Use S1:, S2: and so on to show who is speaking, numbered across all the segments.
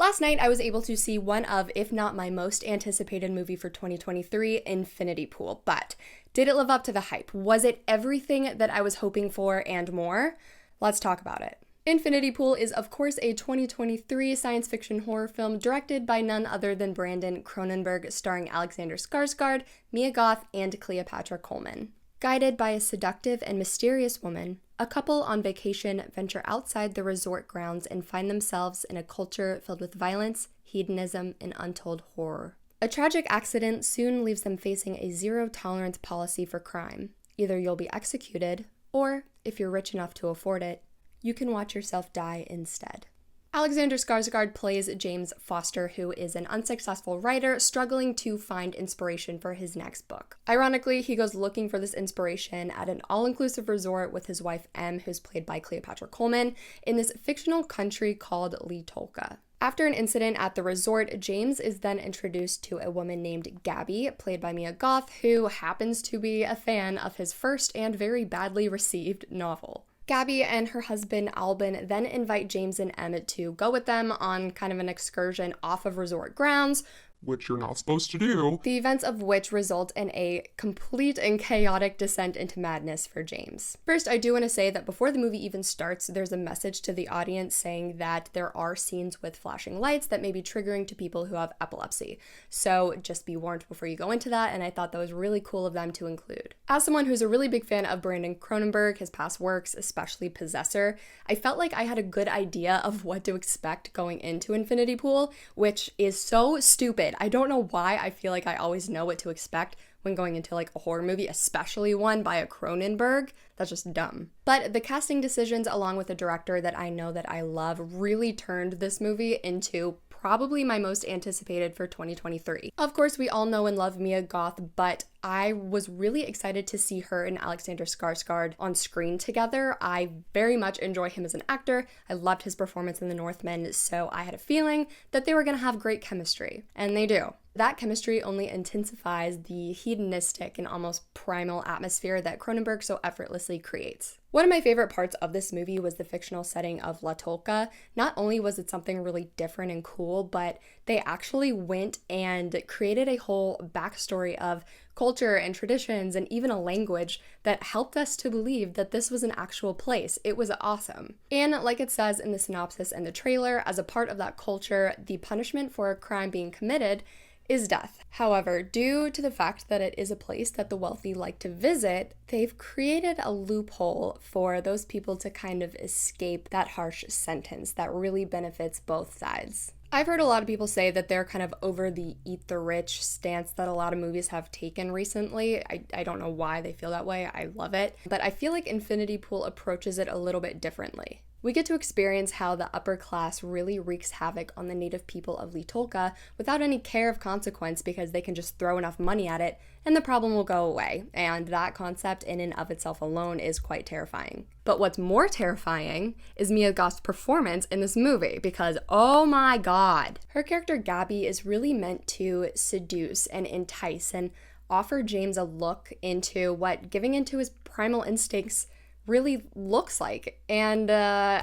S1: Last night, I was able to see one of, if not my most anticipated movie for 2023, Infinity Pool. But did it live up to the hype? Was it everything that I was hoping for and more? Let's talk about it. Infinity Pool is, of course, a 2023 science fiction horror film directed by none other than Brandon Cronenberg, starring Alexander Skarsgård, Mia Goth, and Cleopatra Coleman. Guided by a seductive and mysterious woman, a couple on vacation venture outside the resort grounds and find themselves in a culture filled with violence, hedonism, and untold horror. A tragic accident soon leaves them facing a zero-tolerance policy for crime. Either you'll be executed, or, if you're rich enough to afford it, you can watch yourself die instead. Alexander Skarsgård plays James Foster, who is an unsuccessful writer struggling to find inspiration for his next book. Ironically, he goes looking for this inspiration at an all-inclusive resort with his wife Em, who's played by Cleopatra Coleman, in this fictional country called Litolka. After an incident at the resort, James is then introduced to a woman named Gabby, played by Mia Goth, who happens to be a fan of his first and very badly received novel. Gabby and her husband Albin then invite James and Emmett to go with them on kind of an excursion off of resort grounds,
S2: which you're not supposed to do.
S1: The events of which result in a complete and chaotic descent into madness for James. First, I do want to say that before the movie even starts, there's a message to the audience saying that there are scenes with flashing lights that may be triggering to people who have epilepsy. So just be warned before you go into that, and I thought that was really cool of them to include. As someone who's a really big fan of Brandon Cronenberg, his past works, especially Possessor, I felt like I had a good idea of what to expect going into Infinity Pool, which is so stupid. I don't know why I feel like I always know what to expect when going into like a horror movie, especially one by a Cronenberg. That's just dumb. But the casting decisions, along with the director that I know that I love, really turned this movie into probably my most anticipated for 2023. Of course, we all know and love Mia Goth, but I was really excited to see her and Alexander Skarsgård on screen together. I very much enjoy him as an actor. I loved his performance in The Northman, so I had a feeling that they were going to have great chemistry, and they do. That chemistry only intensifies the hedonistic and almost primal atmosphere that Cronenberg so effortlessly creates. One of my favorite parts of this movie was the fictional setting of Litolka. Not only was it something really different and cool, but they actually went and created a whole backstory of culture and traditions and even a language that helped us to believe that this was an actual place. It was awesome. And like it says in the synopsis and the trailer, as a part of that culture, the punishment for a crime being committed is death. However, due to the fact that it is a place that the wealthy like to visit, they've created a loophole for those people to kind of escape that harsh sentence that really benefits both sides. I've heard a lot of people say that they're kind of over the eat the rich stance that a lot of movies have taken recently. I don't know why they feel that way. I love it. But I feel like Infinity Pool approaches it a little bit differently. We get to experience how the upper class really wreaks havoc on the native people of Litolka without any care of consequence, because they can just throw enough money at it and the problem will go away. And that concept in and of itself alone is quite terrifying. But what's more terrifying is Mia Goth's performance in this movie, because oh my god, her character Gabby is really meant to seduce and entice and offer James a look into what giving into his primal instincts really looks like. And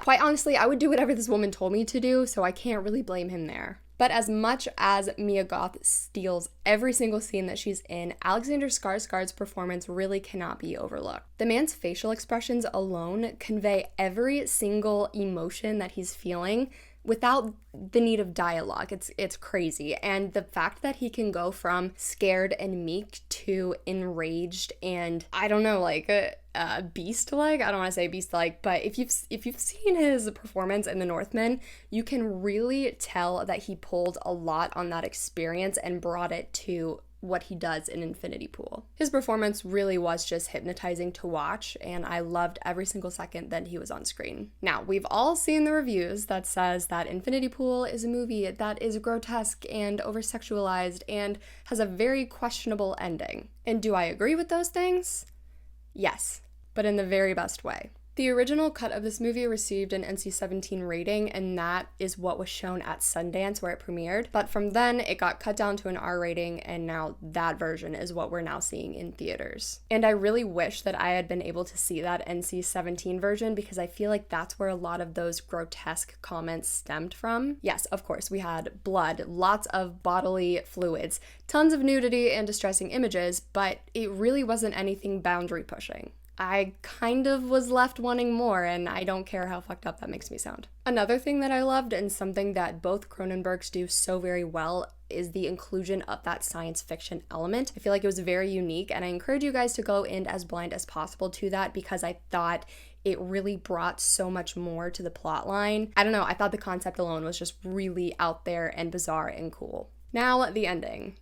S1: quite honestly, I would do whatever this woman told me to do, so I can't really blame him there. But as much as Mia Goth steals every single scene that she's in, Alexander Skarsgård's performance really cannot be overlooked. The man's facial expressions alone convey every single emotion that he's feeling without the need of dialogue. It's crazy. And the fact that he can go from scared and meek to enraged and, I don't know, like beast-like. I don't want to say beast-like, but if you've seen his performance in The Northman, you can really tell that he pulled a lot on that experience and brought it to what he does in Infinity Pool. His performance really was just hypnotizing to watch, and I loved every single second that he was on screen. Now, we've all seen the reviews that says that Infinity Pool is a movie that is grotesque and over-sexualized and has a very questionable ending. And do I agree with those things? Yes, but in the very best way. The original cut of this movie received an NC-17 rating, and that is what was shown at Sundance where it premiered. But from then, it got cut down to an R rating, and now that version is what we're now seeing in theaters. And I really wish that I had been able to see that NC-17 version, because I feel like that's where a lot of those grotesque comments stemmed from. Yes, of course, we had blood, lots of bodily fluids, tons of nudity and distressing images, but it really wasn't anything boundary pushing. I kind of was left wanting more, and I don't care how fucked up that makes me sound. Another thing that I loved, and something that both Cronenbergs do so very well, is the inclusion of that science fiction element. I feel like it was very unique, and I encourage you guys to go in as blind as possible to that, because I thought it really brought so much more to the plot line. I don't know, I thought the concept alone was just really out there and bizarre and cool. Now, the ending.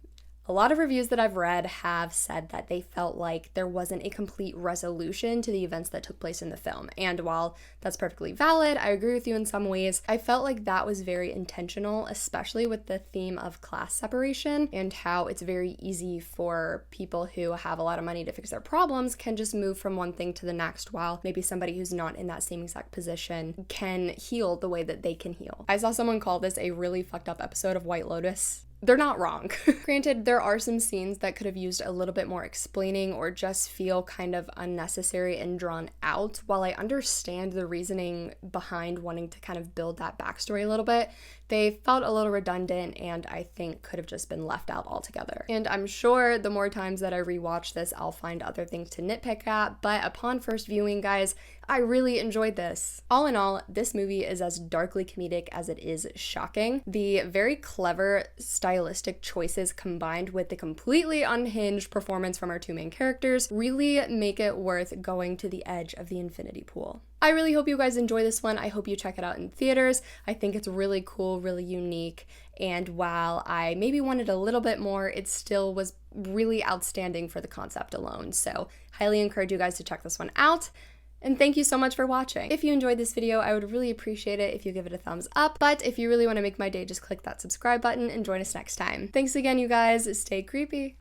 S1: A lot of reviews that I've read have said that they felt like there wasn't a complete resolution to the events that took place in the film. And while that's perfectly valid, I agree with you in some ways, I felt like that was very intentional, especially with the theme of class separation and how it's very easy for people who have a lot of money to fix their problems can just move from one thing to the next, while maybe somebody who's not in that same exact position can heal the way that they can heal. I saw someone call this a really fucked up episode of White Lotus. They're not wrong. Granted, there are some scenes that could have used a little bit more explaining or just feel kind of unnecessary and drawn out. While I understand the reasoning behind wanting to kind of build that backstory a little bit, they felt a little redundant and I think could have just been left out altogether. And I'm sure the more times that I rewatch this, I'll find other things to nitpick at, but upon first viewing, guys, I really enjoyed this. All in all, this movie is as darkly comedic as it is shocking. The very clever stylistic choices combined with the completely unhinged performance from our two main characters really make it worth going to the edge of the infinity pool. I really hope you guys enjoy this one. I hope you check it out in theaters. I think it's really cool, really unique, and while I maybe wanted a little bit more, it still was really outstanding for the concept alone. So highly encourage you guys to check this one out. And thank you so much for watching. If you enjoyed this video, I would really appreciate it if you give it a thumbs up. But if you really want to make my day, just click that subscribe button and join us next time. Thanks again, you guys. Stay creepy.